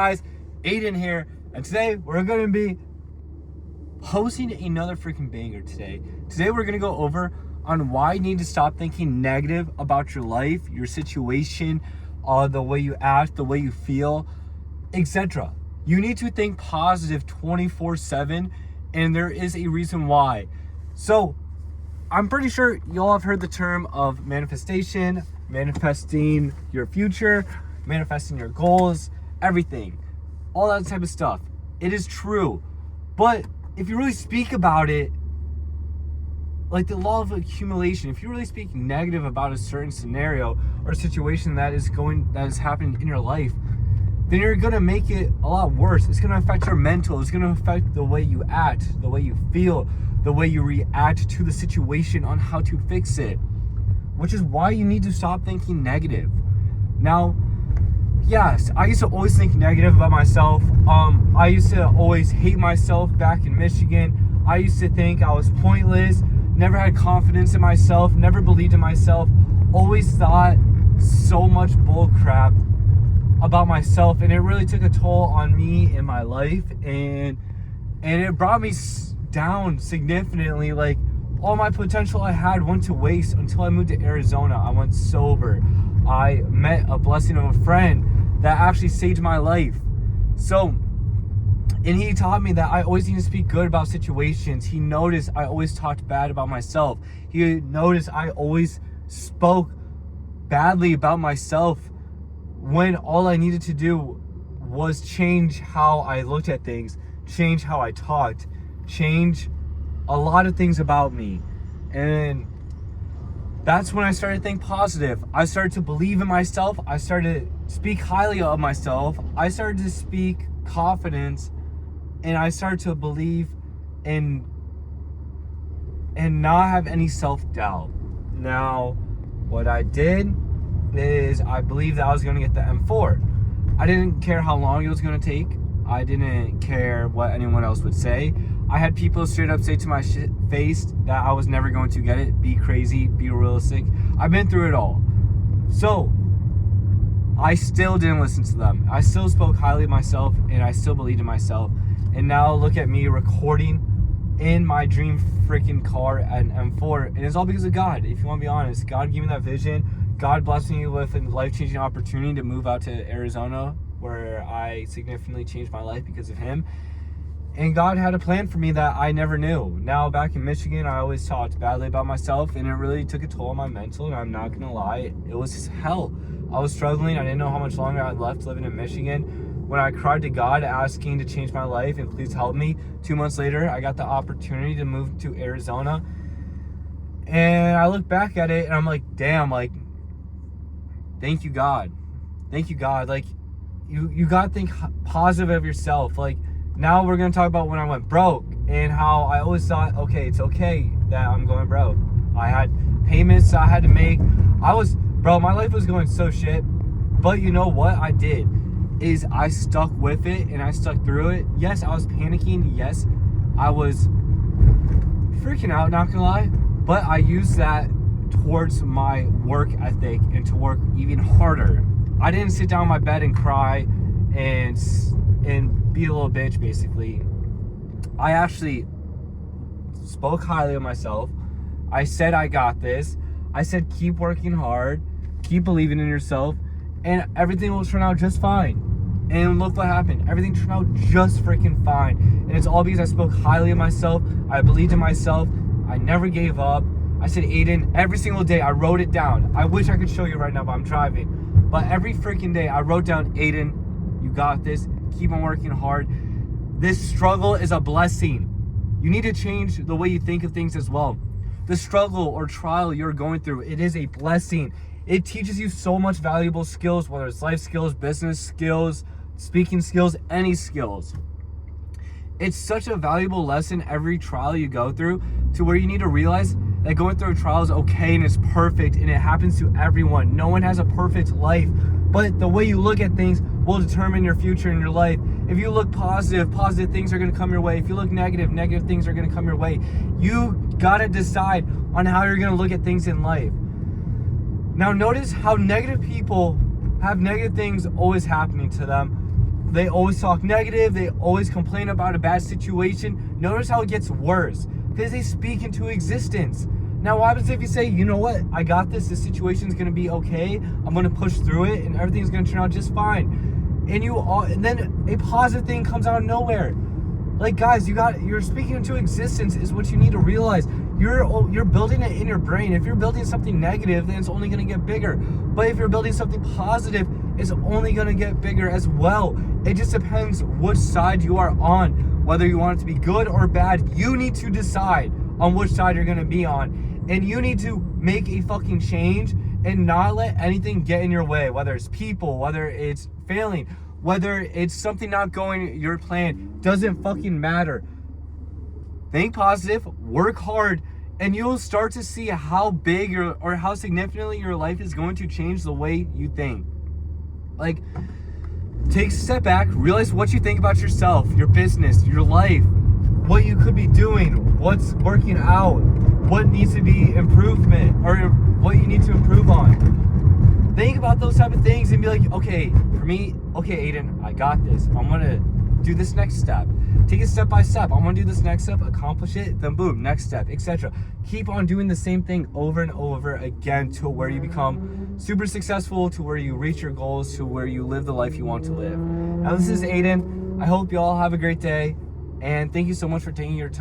Guys, Aiden here, and today we're going to be posting another freaking banger today. Today we're going to go over on why you need to stop thinking negative about your life, your situation, the way you act, the way you feel, etc. You need to think positive 24/7, and there is a reason why. So, I'm pretty sure y'all have heard the term of manifestation, manifesting your future, manifesting your goals, everything, all that type of stuff. It is true, but if you really speak about it, like the law of accumulation, if you really speak negative about a certain scenario or situation that is happening in your life, then you're gonna make it a lot worse. It's gonna affect your mental. It's gonna affect the way you act, the way you feel, the way you react to the situation on how to fix it, which is why you need to stop thinking negative. Now, yes, I used to always think negative about myself. I used to always hate myself back in Michigan. I used to think I was pointless, never had confidence in myself, never believed in myself, always thought so much bull crap about myself, and it really took a toll on me in my life, and it brought me down significantly. Like, all my potential I had went to waste until I moved to Arizona. I went sober. I met a blessing of a friend that actually saved my life. So, and he taught me that I always need to speak good about situations. He noticed I always talked bad about myself. He noticed I always spoke badly about myself when all I needed to do was change how I looked at things, change how I talked, change a lot of things about me. And that's when I started to think positive. I started to believe in myself. I started to speak highly of myself. I started to speak confidence, and I started to believe and not have any self-doubt. Now, what I did is I believed that I was going to get the M4. I didn't care how long it was going to take. I didn't care what anyone else would say. I had people straight up say to my face that I was never going to get it. Be crazy, be realistic. I've been through it all. So, I still didn't listen to them. I still spoke highly of myself, and I still believed in myself. And now look at me recording in my dream freaking car at an M4. And it's all because of God, if you want to be honest. God gave me that vision. God blessed me with a life-changing opportunity to move out to Arizona, where I significantly changed my life because of him. And God had a plan for me that I never knew. Now, back in Michigan, I always talked badly about myself, and it really took a toll on my mental, and I'm not going to lie, it was just hell. I was struggling. I didn't know how much longer I had left living in Michigan. When I cried to God asking to change my life and please help me, 2 months later, I got the opportunity to move to Arizona. And I look back at it, and I'm like, damn, like, thank you, God. Thank you, God. Like, you got to think positive of yourself. Like, now we're going to talk about when I went broke and how I always thought, okay, it's okay that I'm going broke. I had payments I had to make. My life was going so shit. But you know what I did is I stuck with it, and I stuck through it. Yes, I was panicking. Yes, I was freaking out, not going to lie. But I used that towards my work ethic and to work even harder. I didn't sit down on my bed and cry and be a little bitch, basically. I actually spoke highly of myself. I said I got this. I said keep working hard, keep believing in yourself, and everything will turn out just fine. And look what happened. Everything turned out just freaking fine. And it's all because I spoke highly of myself. I believed in myself. I never gave up. I said, Aiden, every single day, I wrote it down. I wish I could show you right now, but I'm driving. But every freaking day, I wrote down, Aiden, you got this. Keep on working hard. This struggle is a blessing. You need to change the way you think of things as well. The struggle or trial you're going through, it is a blessing. It teaches you so much valuable skills, whether it's life skills, business skills, speaking skills, any skills. It's such a valuable lesson every trial you go through, to where you need to realize that going through a trial is okay and it's perfect, and it happens to everyone. No one has a perfect life, but the way you look at things will determine your future in your life. If you look positive, positive things are going to come your way. If you look negative, negative things are going to come your way. You got to decide on how you're going to look at things in life. Now, notice how negative people have negative things always happening to them. They always talk negative. They always complain about a bad situation. Notice how it gets worse because they speak into existence. Now, what happens if you say, you know what? I got this. This situation's going to be okay. I'm going to push through it and everything's going to turn out just fine. And then a positive thing comes out of nowhere. Like, guys, you're speaking into existence is what you need to realize. You're building it in your brain. If you're building something negative, then it's only going to get bigger. But if you're building something positive, it's only going to get bigger as well. It just depends which side you are on, whether you want it to be good or bad. You need to decide on which side you're going to be on. And you need to make a fucking change and not let anything get in your way, whether it's people, whether it's failing, whether it's something not going your plan. Doesn't fucking matter. Think positive, work hard, and you'll start to see how big or how significantly your life is going to change the way you think. Like, take a step back, realize what you think about yourself, your business, your life, what you could be doing, what's working out, what needs to be improvement, or what you need to improve on. Think about those type of things and be like, okay, for me, okay, Aiden, I got this. I'm gonna do this next step. Take it step by step. I'm gonna do this next step, accomplish it, then boom, next step, etc. Keep on doing the same thing over and over again to where you become super successful, to where you reach your goals, to where you live the life you want to live. Now, this is Aiden. I hope you all have a great day, and thank you so much for taking your time.